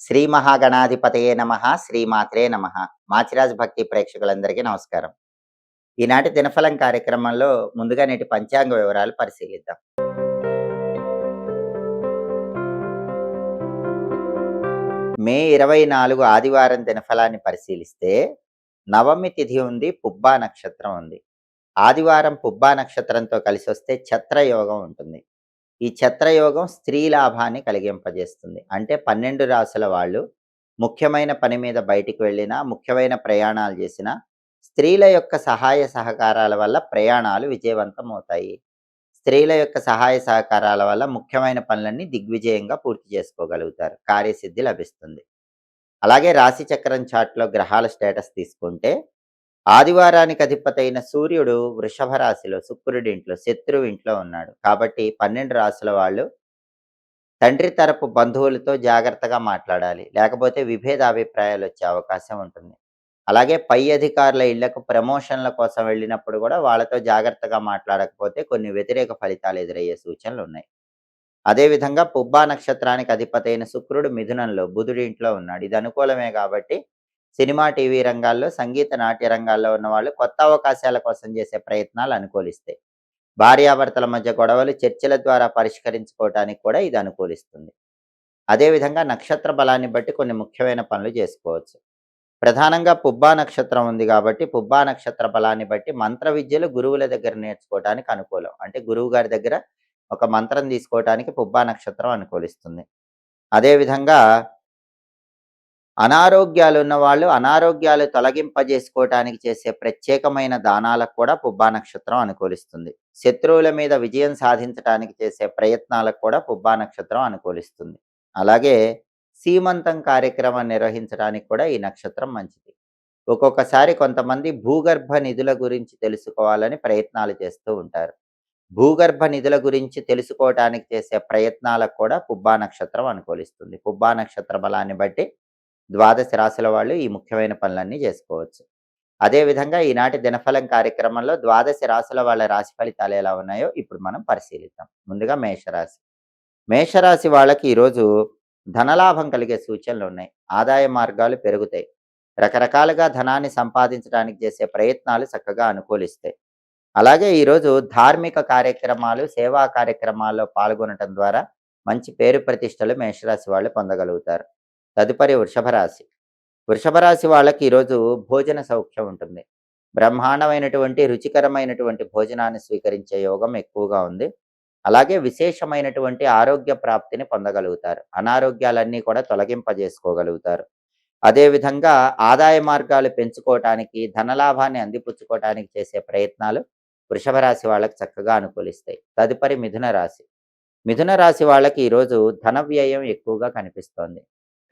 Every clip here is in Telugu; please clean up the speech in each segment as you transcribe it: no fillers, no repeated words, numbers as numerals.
శ్రీ మహాగణాధిపతయే నమః. శ్రీమాత్రే నమః. మాచిరాజ్ భక్తి ప్రేక్షకులందరికీ నమస్కారం. ఈనాటి దినఫలం కార్యక్రమంలో ముందుగా నేటి పంచాంగ వివరాలు పరిశీలిద్దాం. మే 24 ఆదివారం దినఫలాన్ని పరిశీలిస్తే నవమి తిథి ఉంది, పుబ్బా నక్షత్రం ఉంది. ఆదివారం పుబ్బా నక్షత్రంతో కలిసొస్తే ఛత్రయోగం ఉంటుంది. ఈ ఛత్రయోగం స్త్రీ లాభాన్ని కలిగింపజేస్తుంది. అంటే 12 రాసుల వాళ్ళు ముఖ్యమైన పని మీద బయటికి వెళ్ళినా, ముఖ్యమైన ప్రయాణాలు చేసినా, స్త్రీల యొక్క సహాయ సహకారాల వల్ల ప్రయాణాలు విజయవంతమవుతాయి. స్త్రీల యొక్క సహాయ సహకారాల వల్ల ముఖ్యమైన పనులన్నీ దిగ్విజయంగా పూర్తి చేసుకోగలుగుతారు. కార్యసిద్ధి లభిస్తుంది. అలాగే రాశి చక్రం చార్ట్‌లో గ్రహాల స్టేటస్ తీసుకుంటే, ఆదివారానికి అధిపతైన సూర్యుడు వృషభ రాశిలో, శుక్రుడింట్లో, శత్రువు ఇంట్లో ఉన్నాడు. కాబట్టి 12 రాసుల వాళ్ళు తండ్రి తరపు బంధువులతో జాగ్రత్తగా మాట్లాడాలి. లేకపోతే విభేదాభిప్రాయాలొచ్చే అవకాశం ఉంటుంది. అలాగే పై అధికారుల ఇళ్లకు ప్రమోషన్‌ల కోసం వెళ్ళినప్పుడు గూడా వాళ్ళతో జాగ్రత్తగా మాట్లాడకపోతే కొన్ని వ్యతిరేక ఫలితాలు ఎదురయ్యే సూచనలున్నాయి. అదేవిధంగా పుబ్బా నక్షత్రానికి అధిపతైన శుక్రుడు మిథునంలో, బుధుడి ఇంట్లో ఉన్నాడు. ఇది అనుకూలమే గాబట్టి సినిమా, టీవీ రంగాల్లో, సంగీత, నాట్య రంగాల్లో ఉన్నవాళ్ళు కొత్త అవకాశాల కోసం చేసే ప్రయత్నాలు అనుకూలిస్తాయి. భార్యాభర్తల మధ్య గొడవలు చర్చల ద్వారా పరిష్కరించుకోవటానికి కూడా ఇది అనుకూలిస్తుంది. అదేవిధంగా నక్షత్ర బలాన్ని బట్టి కొన్ని ముఖ్యమైన పనులు చేసుకోవచ్చు. ప్రధానంగా పుబ్బా నక్షత్రం ఉంది కాబట్టి పుబ్బా నక్షత్ర బలాన్ని బట్టి మంత్ర విద్యలు గురువుల దగ్గర నేర్చుకోవటానికి అనుకూలం. అంటే గురువు గారి దగ్గర ఒక మంత్రం తీసుకోవటానికి పుబ్బా నక్షత్రం అనుకూలిస్తుంది. అదేవిధంగా అనారోగ్యాలు ఉన్నవాళ్ళు అనారోగ్యాలు తొలగింపజేసుకోవటానికి చేసే ప్రత్యేకమైన దానాలకు కూడా పుబ్బా నక్షత్రం అనుకూలిస్తుంది. శత్రువుల మీద విజయం సాధించడానికి చేసే ప్రయత్నాలకు కూడా పుబ్బా నక్షత్రం అనుకూలిస్తుంది. అలాగే సీమంతం కార్యక్రమం నిర్వహించడానికి కూడా ఈ నక్షత్రం మంచిది. ఒక్కొక్కసారి కొంతమంది భూగర్భ నిధుల గురించి తెలుసుకోవాలని ప్రయత్నాలు చేస్తూ ఉంటారు. భూగర్భ నిధుల గురించి తెలుసుకోవటానికి చేసే ప్రయత్నాలకు కూడా పుబ్బా నక్షత్రం అనుకూలిస్తుంది. పుబ్బా నక్షత్ర బలాన్ని బట్టి ద్వాదశ రాశుల వాళ్ళు ఈ ముఖ్యమైన పనులన్నీ చేసుకోవచ్చు. అదేవిధంగా ఈనాటి దినఫలం కార్యక్రమంలో ద్వాదశ రాశుల వాళ్ళ రాశి ఫలితాలు ఎలా ఉన్నాయో ఇప్పుడు మనం పరిశీలిద్దాం. ముందుగా మేషరాశి. మేషరాశి వాళ్ళకి ఈరోజు ధనలాభం కలిగే సూచనలు ఉన్నాయి. ఆదాయ మార్గాలు పెరుగుతాయి. రకరకాలుగా ధనాన్ని సంపాదించడానికి చేసే ప్రయత్నాలు చక్కగా అనుకూలిస్తాయి. అలాగే ఈరోజు ధార్మిక కార్యక్రమాలు, సేవా కార్యక్రమాల్లో పాల్గొనటం ద్వారా మంచి పేరు ప్రతిష్టలు మేషరాశి వాళ్ళు పొందగలుగుతారు. తదుపరి వృషభ రాశి. వృషభ రాశి వాళ్ళకి ఈరోజు భోజన సౌఖ్యం ఉంటుంది. బ్రహ్మాండమైనటువంటి రుచికరమైనటువంటి భోజనాన్ని స్వీకరించే యోగం ఎక్కువగా ఉంది. అలాగే విశేషమైనటువంటి ఆరోగ్య ప్రాప్తిని పొందగలుగుతారు. అనారోగ్యాలన్నీ కూడా తొలగింపజేసుకోగలుగుతారు. అదేవిధంగా ఆదాయ మార్గాలు పెంచుకోవటానికి, ధనలాభాన్ని అందిపుచ్చుకోవటానికి చేసే ప్రయత్నాలు వృషభ రాశి వాళ్ళకి చక్కగా అనుకూలిస్తాయి. తదుపరి మిథున రాశి. మిథున రాశి వాళ్ళకి ఈరోజు ధన వ్యయం ఎక్కువగా కనిపిస్తోంది.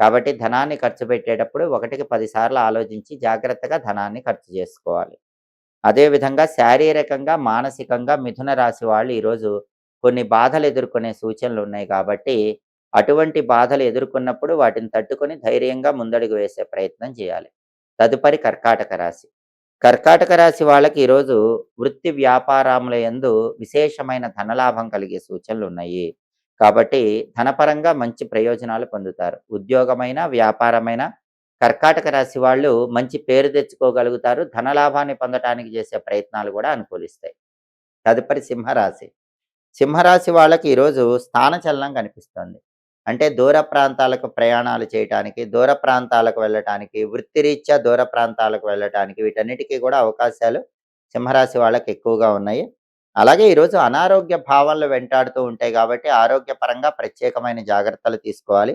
కాబట్టి ధనాన్ని ఖర్చు పెట్టేటప్పుడు 1కి 10 సార్లు ఆలోచించి జాగ్రత్తగా ధనాన్ని ఖర్చు చేసుకోవాలి. అదేవిధంగా శారీరకంగా, మానసికంగా మిథున రాశి వాళ్ళు ఈరోజు కొన్ని బాధలు ఎదుర్కొనే సూచనలు ఉన్నాయి కాబట్టి అటువంటి బాధలు ఎదుర్కొన్నప్పుడు వాటిని తట్టుకొని ధైర్యంగా ముందడుగు వేసే ప్రయత్నం చేయాలి. తదుపరి కర్కాటక రాశి. కర్కాటక రాశి వాళ్ళకి ఈరోజు వృత్తి వ్యాపారముల యందు విశేషమైన ధనలాభం కలిగే సూచనలు ఉన్నాయి. కాబట్టి ధనపరంగా మంచి ప్రయోజనాలు పొందుతారు. ఉద్యోగమైన, వ్యాపారమైన కర్కాటక రాశి వాళ్ళు మంచి పేరు తెచ్చుకోగలుగుతారు. ధనలాభాన్ని పొందటానికి చేసే ప్రయత్నాలు కూడా అనుకూలిస్తాయి. తదుపరి సింహరాశి. సింహరాశి వాళ్ళకి ఈరోజు స్థానచలనం కనిపిస్తుంది. అంటే దూర ప్రాంతాలకు ప్రయాణాలు చేయటానికి, దూర ప్రాంతాలకు వెళ్ళటానికి, వృత్తిరీత్యా దూర ప్రాంతాలకు వెళ్ళటానికి వీటన్నిటికీ కూడా అవకాశాలు సింహరాశి వాళ్ళకి ఎక్కువగా ఉన్నాయి. అలాగే ఈరోజు అనారోగ్య భావనలు వెంటాడుతూ ఉంటాయి కాబట్టి ఆరోగ్యపరంగా ప్రత్యేకమైన జాగ్రత్తలు తీసుకోవాలి.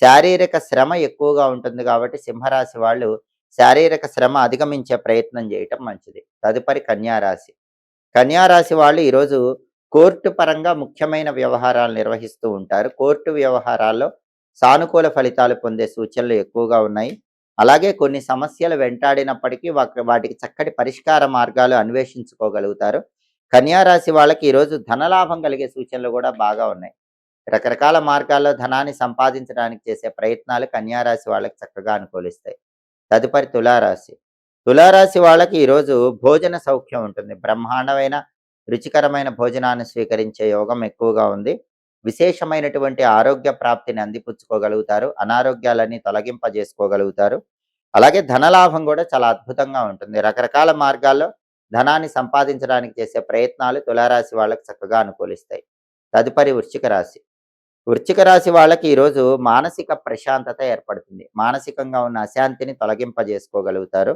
శారీరక శ్రమ ఎక్కువగా ఉంటుంది కాబట్టి సింహరాశి వాళ్ళు శారీరక శ్రమ అధిగమించే ప్రయత్నం చేయటం మంచిది. తదుపరి కన్యారాశి. కన్యారాశి వాళ్ళు ఈరోజు కోర్టు పరంగా ముఖ్యమైన వ్యవహారాలు నిర్వహిస్తూ ఉంటారు. కోర్టు వ్యవహారాల్లో సానుకూల ఫలితాలు పొందే సూచనలు ఎక్కువగా ఉన్నాయి. అలాగే కొన్ని సమస్యలు వెంటాడినప్పటికీ వాటికి చక్కటి పరిష్కార మార్గాలు అన్వేషించుకోగలుగుతారు. కన్యారాశి వాళ్ళకి ఈరోజు ధనలాభం కలిగే సూచనలు కూడా బాగా ఉన్నాయి. రకరకాల మార్గాల్లో ధనాన్ని సంపాదించడానికి చేసే ప్రయత్నాలు కన్యారాశి వాళ్ళకి చక్కగా అనుకూలిస్తాయి. తదుపరి తులారాశి. తులారాశి వాళ్ళకి ఈరోజు భోజన సౌఖ్యం ఉంటుంది. బ్రహ్మాండమైన రుచికరమైన భోజనాన్ని స్వీకరించే యోగం ఎక్కువగా ఉంది. విశేషమైనటువంటి ఆరోగ్య ప్రాప్తిని అందిపుచ్చుకోగలుగుతారు. అనారోగ్యాలన్నీ తొలగింపజేసుకోగలుగుతారు. అలాగే ధనలాభం గూడా చాలా అద్భుతంగా ఉంటుంది. రకరకాల మార్గాల్లో ధనాన్ని సంపాదించడానికి చేసే ప్రయత్నాలు తులారాశి వాళ్ళకి చక్కగా అనుకూలిస్తాయి. తదుపరి వృశ్చిక రాశి. వృశ్చిక రాశి వాళ్ళకి ఈరోజు మానసిక ప్రశాంతత ఏర్పడుతుంది. మానసికంగా ఉన్న అశాంతిని తొలగింపజేసుకోగలుగుతారు.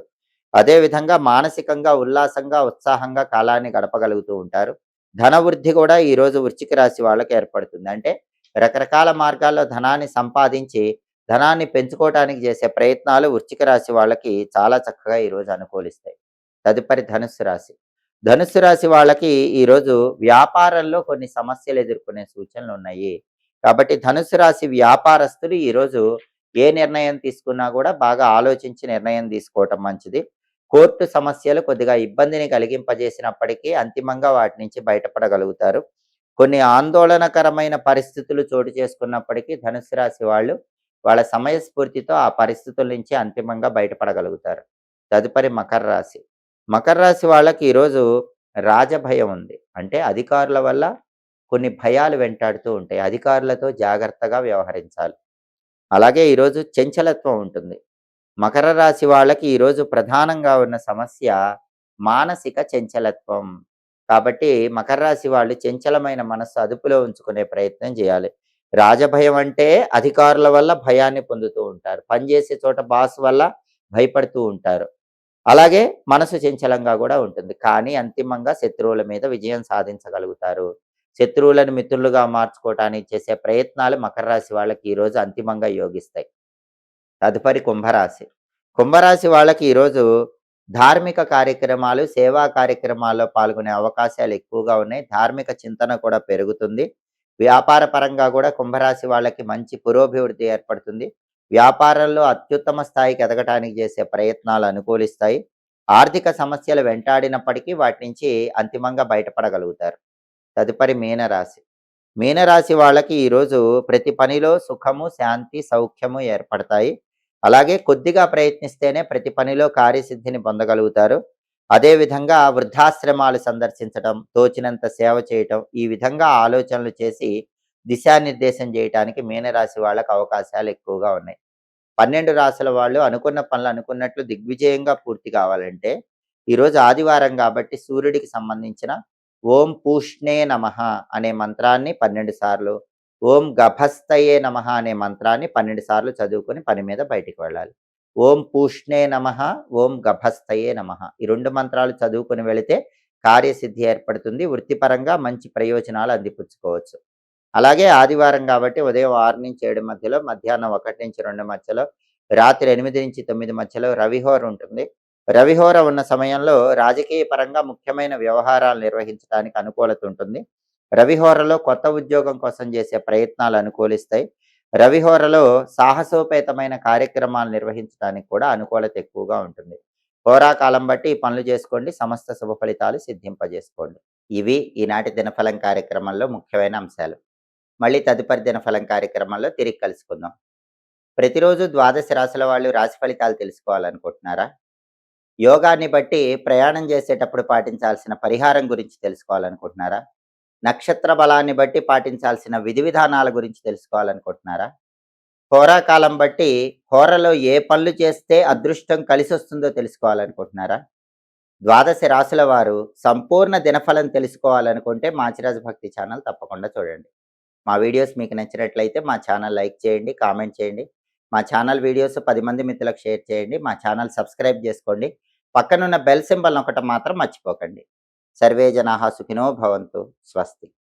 అదేవిధంగా మానసికంగా ఉల్లాసంగా, ఉత్సాహంగా కాలాన్ని గడపగలుగుతూ ఉంటారు. ధన వృద్ధి కూడా ఈరోజు వృశ్చిక రాశి వాళ్ళకి ఏర్పడుతుంది. అంటే రకరకాల మార్గాల్లో ధనాన్ని సంపాదించి, ధనాన్ని పెంచుకోవటానికి చేసే ప్రయత్నాలు వృశ్చిక రాశి వాళ్ళకి చాలా చక్కగా ఈరోజు అనుకూలిస్తాయి. తదుపరి ధనుస్సు రాశి. ధనుస్సు రాశి వాళ్ళకి ఈరోజు వ్యాపారంలో కొన్ని సమస్యలు ఎదుర్కొనే సూచనలున్నాయి. కాబట్టి ధనుస్సు రాశి వ్యాపారస్తులు ఈరోజు ఏ నిర్ణయం తీసుకున్నా కూడా బాగా ఆలోచించి నిర్ణయం తీసుకోవటం మంచిది. కోర్టు సమస్యలు కొద్దిగా ఇబ్బందిని కలిగింపజేసినప్పటికీ అంతిమంగా వాటి నుంచి బయటపడగలుగుతారు. కొన్ని ఆందోళనకరమైన పరిస్థితులు చోటు చేసుకున్నప్పటికీ ధనుస్సు రాశి వాళ్ళు వాళ్ళ సమయస్ఫూర్తితో ఆ పరిస్థితుల నుంచి అంతిమంగా బయటపడగలుగుతారు. తదుపరి మకర రాశి. మకర రాశి వాళ్ళకి ఈరోజు రాజభయం ఉంది. అంటే అధికారుల వల్ల కొన్ని భయాలు వెంటాడుతూ ఉంటాయి. అధికారులతో జాగ్రత్తగా వ్యవహరించాలి. అలాగే ఈరోజు చంచలత్వం ఉంటుంది. మకర రాశి వాళ్ళకి ఈరోజు ప్రధానంగా ఉన్న సమస్య మానసిక చంచలత్వం. కాబట్టి మకర రాశి వాళ్ళు చంచలమైన మనస్సు అదుపులో ఉంచుకునే ప్రయత్నం చేయాలి. రాజభయం అంటే అధికారుల వల్ల భయాన్ని పొందుతూ ఉంటారు. పనిచేసే చోట బాస్ వల్ల భయపడుతూ ఉంటారు. అలాగే మనసు చంచలంగా కూడా ఉంటుంది. కానీ అంతిమంగా శత్రువుల మీద విజయం సాధించగలుగుతారు. శత్రువులను మిత్రులుగా మార్చుకోవటానికి చేసే ప్రయత్నాలు మకర రాశి వాళ్ళకి ఈరోజు అంతిమంగా యోగిస్తాయి. తదుపరి కుంభరాశి. కుంభరాశి వాళ్ళకి ఈరోజు ధార్మిక కార్యక్రమాలు, సేవా కార్యక్రమాల్లో పాల్గొనే అవకాశాలు ఎక్కువగా ఉన్నాయి. ధార్మిక చింతన కూడా పెరుగుతుంది. వ్యాపార పరంగా కూడా కుంభరాశి వాళ్ళకి మంచి పురోభివృద్ధి ఏర్పడుతుంది. వ్యాపారంలో అత్యుత్తమ స్థాయికి ఎదగటానికి చేసే ప్రయత్నాలు అనుకూలిస్తాయి. ఆర్థిక సమస్యలు వెంటాడినప్పటికీ వాటి నుంచి అంతిమంగా బయటపడగలుగుతారు. తదుపరి మీనరాశి. మీనరాశి వాళ్ళకి ఈరోజు ప్రతి పనిలో సుఖము, శాంతి, సౌఖ్యము ఏర్పడతాయి. అలాగే కొద్దిగా ప్రయత్నిస్తేనే ప్రతి పనిలో కార్యసిద్ధిని పొందగలుగుతారు. అదేవిధంగా వృద్ధాశ్రమాలు సందర్శించడం, తోచినంత సేవ చేయటం, ఈ విధంగా ఆలోచనలు చేసి దిశానిర్దేశం చేయటానికి మీనరాశి వాళ్ళకు అవకాశాలు ఎక్కువగా ఉన్నాయి. 12 రాశుల వాళ్ళు అనుకున్న పనులు అనుకున్నట్లు దిగ్విజయంగా పూర్తి కావాలంటే ఈరోజు ఆదివారం కాబట్టి సూర్యుడికి సంబంధించిన ఓం పూష్ణే నమః అనే మంత్రాన్ని 12 సార్లు, ఓం గభస్తయే నమః అనే మంత్రాన్ని 12 సార్లు చదువుకొని పని మీద బయటికి వెళ్ళాలి. ఓం పూష్ణే నమః, ఓం గభస్తయే నమః ఈ 2 మంత్రాలు చదువుకొని వెళితే కార్యసిద్ధి ఏర్పడుతుంది. వృత్తిపరంగా మంచి ప్రయోజనాలు అందిపుచ్చుకోవచ్చు. అలాగే ఆదివారం కాబట్టి ఉదయం 6-7 మధ్యలో, మధ్యాహ్నం 1-2 మధ్యలో, రాత్రి 8-9 మధ్యలో రవిహోర ఉంటుంది. రవిహోర ఉన్న సమయంలో రాజకీయ పరంగా ముఖ్యమైన వ్యవహారాలు నిర్వహించడానికి అనుకూలత ఉంటుంది. రవిహోరలో కొత్త ఉద్యోగం కోసం చేసే ప్రయత్నాలు అనుకూలిస్తాయి. రవిహోరలో సాహసోపేతమైన కార్యక్రమాలు నిర్వహించడానికి కూడా అనుకూలత ఎక్కువగా ఉంటుంది. హోరాకాలం బట్టి ఈ పనులు చేసుకోండి. సమస్త శుభ ఫలితాలు సిద్ధింపజేసుకోండి. ఇవి ఈనాటి దినఫలం కార్యక్రమంలో ముఖ్యమైన అంశాలు. మళ్ళీ తదుపరి దినఫలం కార్యక్రమంలో తిరిగి కలుసుకుందాం. ప్రతిరోజు ద్వాదశ రాశుల వాళ్ళు రాశి ఫలితాలు తెలుసుకోవాలనుకుంటున్నారా? యోగాన్ని బట్టి ప్రయాణం చేసేటప్పుడు పాటించాల్సిన పరిహారం గురించి తెలుసుకోవాలనుకుంటున్నారా? నక్షత్ర బలాన్ని బట్టి పాటించాల్సిన విధి విధానాల గురించి తెలుసుకోవాలనుకుంటున్నారా? హోరాకాలం బట్టి హోరలో ఏ పనులు చేస్తే అదృష్టం కలిసొస్తుందో తెలుసుకోవాలనుకుంటున్నారా? ద్వాదశ రాశుల వారు సంపూర్ణ దినఫలం తెలుసుకోవాలనుకుంటే మాచిరాజు భక్తి ఛానల్ తప్పకుండా చూడండి. మా వీడియోస్ మీకు నచ్చినట్లయితే మా ఛానల్ లైక్ చేయండి, కామెంట్ చేయండి. మా ఛానల్ వీడియోస్ 10 మంది మిత్రులకు షేర్ చేయండి. మా ఛానల్ సబ్స్క్రైబ్ చేసుకోండి. పక్కనున్న బెల్ సింబల్ నొక్కటం మాత్రం మర్చిపోకండి. సర్వే జనాః సుఖినో భవంతు. స్వస్తి.